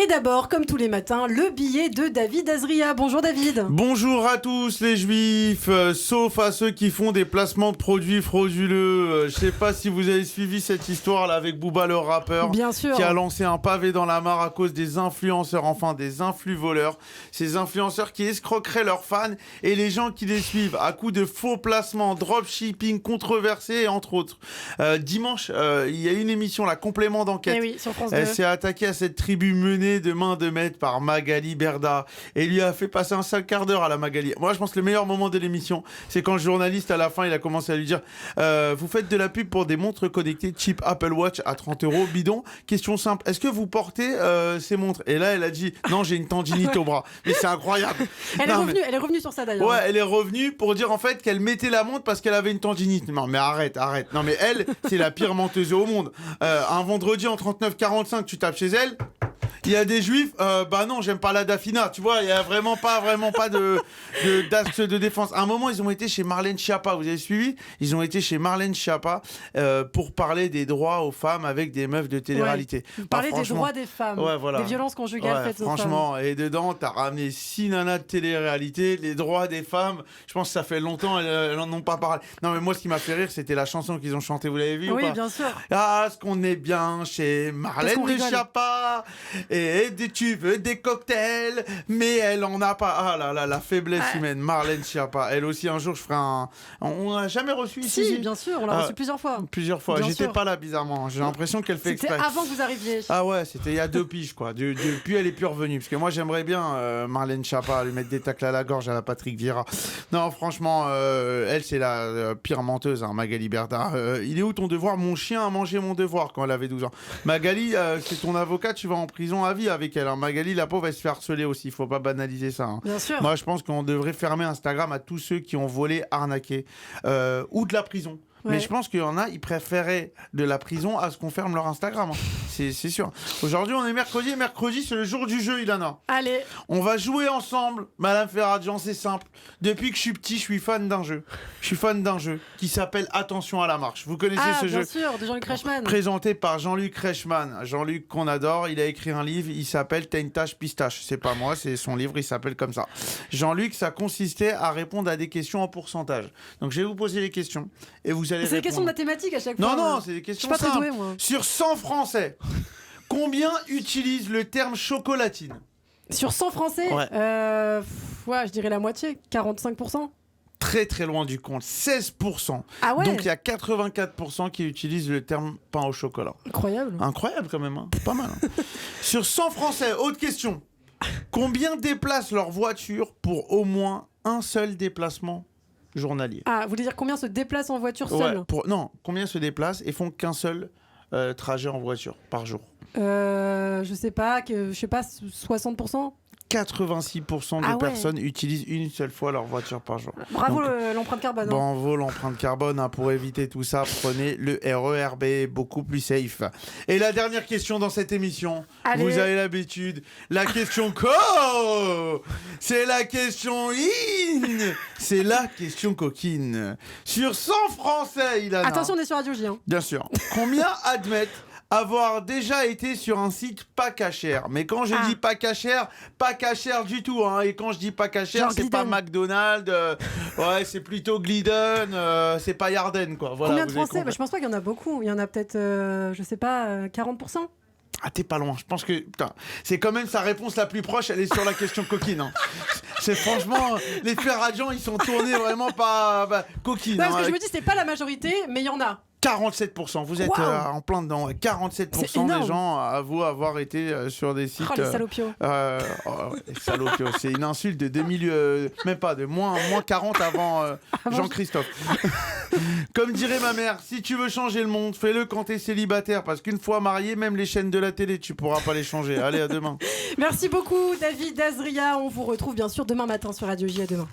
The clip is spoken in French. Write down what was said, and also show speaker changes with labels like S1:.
S1: Et d'abord, comme tous les matins, le billet de David Azria. Bonjour David.
S2: Bonjour à tous les juifs, sauf à ceux qui font des placements de produits frauduleux. Je sais pas si vous avez suivi cette histoire là avec Booba le rappeur.
S1: Bien sûr.
S2: Qui a lancé un pavé dans la mare à cause des influenceurs, enfin des influx voleurs. Ces influenceurs qui escroqueraient leurs fans et les gens qui les suivent à coups de faux placements, dropshipping controversés entre autres. Dimanche, il y a une émission, la complément d'enquête.
S1: Eh oui, sur France 2.
S2: Elle s'est attaquée à cette tribu menée de main de maître par Magali Berda et lui a fait passer un sale quart d'heure à la Magali. Moi, je pense que le meilleur moment de l'émission, c'est quand le journaliste, à la fin, il a commencé à lui dire vous faites de la pub pour des montres connectées cheap Apple Watch à 30 € bidon. Question simple, est-ce que vous portez ces montres? Et là, elle a dit non, j'ai une tendinite au bras. Mais c'est incroyable.
S1: Elle est revenue sur ça d'ailleurs.
S2: Ouais, elle est revenue pour dire en fait qu'elle mettait la montre parce qu'elle avait une tendinite. Non, mais arrête. Non, mais elle, c'est la pire menteuse au monde. Un vendredi en 39-45, tu tapes chez elle. Il y a des juifs, bah non, j'aime pas la Dafina, tu vois, il y a vraiment pas d'axe de défense. À un moment, ils ont été chez Marlène Schiappa, vous avez suivi? Ils ont été chez Marlène Schiappa pour parler des droits aux femmes avec des meufs de télé-réalité.
S1: Ouais, parler des droits des femmes, des violences conjugales faites aux femmes.
S2: Franchement, et dedans, t'as ramené 6 nanas de télé-réalité, les droits des femmes, je pense que ça fait longtemps, elles en ont pas parlé. Non, mais moi, ce qui m'a fait rire, c'était la chanson qu'ils ont chantée, vous l'avez vu ou pas?
S1: Oui, bien sûr.
S2: Ah, ce qu'on est bien chez Marlène Schiappa. Et tu veux des cocktails, mais elle en a pas. Ah là là, la faiblesse humaine. Marlène Schiappa. Elle aussi, un jour, je ferai un. On l'a jamais reçu ici.
S1: Si, bien sûr, on l'a reçu plusieurs fois.
S2: Plusieurs fois. J'étais pas là, bizarrement. J'ai l'impression qu'elle fait exprès.
S1: C'était avant que vous arriviez.
S2: Ah ouais, c'était il y a 2 piges, quoi. Depuis, elle est plus revenue. Parce que moi, j'aimerais bien Marlène Schiappa lui mettre des tacles à la gorge à la Patrick Vieira. Non, franchement, elle, c'est la pire menteuse, hein, Magali Berda. Il est où ton devoir? Mon chien a mangé mon devoir quand elle avait 12 ans. Magali, c'est ton avocat, tu vas en prison à vie avec elle. Hein. Magali, la pauvre, elle se fait harceler aussi. Il faut pas banaliser ça. Hein.
S1: Bien sûr.
S2: Moi, je pense qu'on devrait fermer Instagram à tous ceux qui ont volé, arnaqué ou de la prison. Ouais. Mais je pense qu'il y en a, ils préféraient de la prison à ce qu'on ferme leur Instagram. Hein. C'est sûr. Aujourd'hui, on est mercredi. Et mercredi, c'est le jour du jeu, Ilana.
S1: Allez.
S2: On va jouer ensemble. Madame Ferradian, c'est simple. Depuis que je suis petit, je suis fan d'un jeu. Je suis fan d'un jeu qui s'appelle Attention à la marche. Vous connaissez ce jeu?
S1: Bien sûr, de Jean-Luc Reichmann.
S2: Présenté par Jean-Luc Reichmann. Jean-Luc qu'on adore. Il a écrit un livre. Il s'appelle T'as une tâche pistache. C'est pas moi, c'est son livre. Il s'appelle comme ça. Jean-Luc, ça consistait à répondre à des questions en pourcentage. Donc, je vais vous poser les questions et vous allez répondre.
S1: C'est des questions de mathématiques à chaque fois.
S2: Non, c'est des questions simples.
S1: Je suis pas très douée, moi.
S2: Sur 100 Français, combien utilisent le terme chocolatine?
S1: Sur 100 Français,
S2: ouais.
S1: Je dirais la moitié, 45%.
S2: Très très loin du compte, 16%.
S1: Ah ouais.
S2: Donc il y a 84% qui utilisent le terme pain au chocolat. Incroyable quand même, hein. Pas mal. Hein. Sur 100 Français, autre question. Combien déplacent leur voiture pour au moins un seul déplacement journalier?
S1: Ah, vous voulez dire combien se déplacent en voiture seul?
S2: Non, combien se déplacent et font qu'un seul trajet en voiture par jour?
S1: Je sais pas, 60%?
S2: 86% de personnes utilisent une seule fois leur voiture par jour.
S1: Bravo. Donc, l'empreinte carbone.
S2: Bravo l'empreinte carbone. Hein, pour éviter tout ça, prenez le RERB, beaucoup plus safe. Et la dernière question dans cette émission, vous avez l'habitude, la question c'est la question c'est la question coquine. Sur 100 Français, Ilana.
S1: Attention, on est sur Radio J. Hein.
S2: Bien sûr. Combien admettent avoir déjà été sur un site pas cachère? Mais quand je dis pas cachère du tout. Hein. Et quand je dis pas cachère, c'est pas McDonald's, c'est plutôt Glidden, c'est pas Yarden, quoi. Voilà,
S1: combien de Français? Je pense pas qu'il y en a beaucoup. Il y en a peut-être, 40%.
S2: Ah, t'es pas loin. Je pense que c'est quand même sa réponse la plus proche. Elle est sur la question coquine. Hein. C'est franchement, les Ferradians, ils sont tournés vraiment pas coquines.
S1: Parce que je me dis, c'est pas la majorité, mais il y en a.
S2: 47%, vous êtes en plein dedans. 47% des gens avouent avoir été sur des sites.
S1: Oh, les salopios.
S2: Les salopios, c'est une insulte de 2000, même pas, de moins 40 avant Jean-Christophe. Comme dirait ma mère, si tu veux changer le monde, fais-le quand t'es célibataire, parce qu'une fois marié, même les chaînes de la télé, tu pourras pas les changer. Allez, à demain.
S1: Merci beaucoup, David Azria. On vous retrouve bien sûr demain matin sur Radio J. À demain.